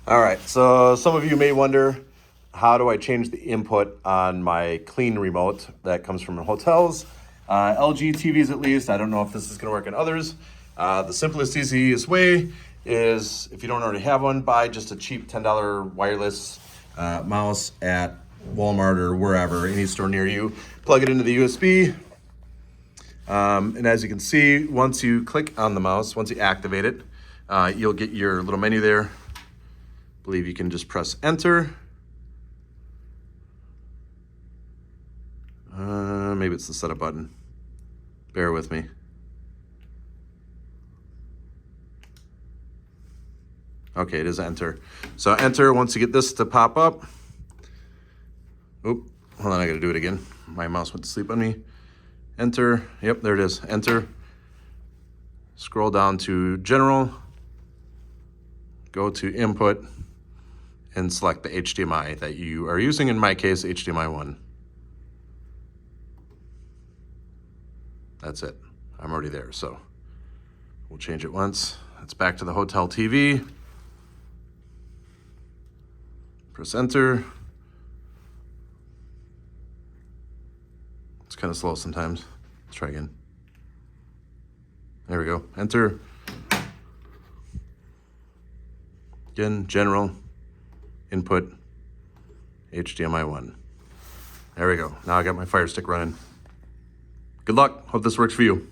All right, so some of you may wonder, how do I change the input on my clean remote that comes from hotels? LG TVs at least. I don't know if this is gonna work in others. The simplest, easiest way is, if you don't already have one, buy just a cheap $10 wireless mouse at Walmart or wherever, any store near you. Plug it into the USB. And as you can see, once you click on the mouse, once you activate it, you'll get your little menu there. I believe you can just press enter. Maybe it's the setup button. Bear with me. Okay, it is enter. So enter once you get this to pop up. Oop, hold on, I gotta do it again. My mouse went to sleep on me. Enter, yep, there it is, enter. Scroll down to general, go to input, and select the HDMI that you are using, in my case, HDMI 1. That's it, I'm already there, so we'll change it once. It's back to the hotel TV. Press enter. It's kind of slow sometimes. Let's try again. There we go, enter. Again, general, input, HDMI 1. There we go. Now I got my Fire Stick running. Good luck. Hope this works for you.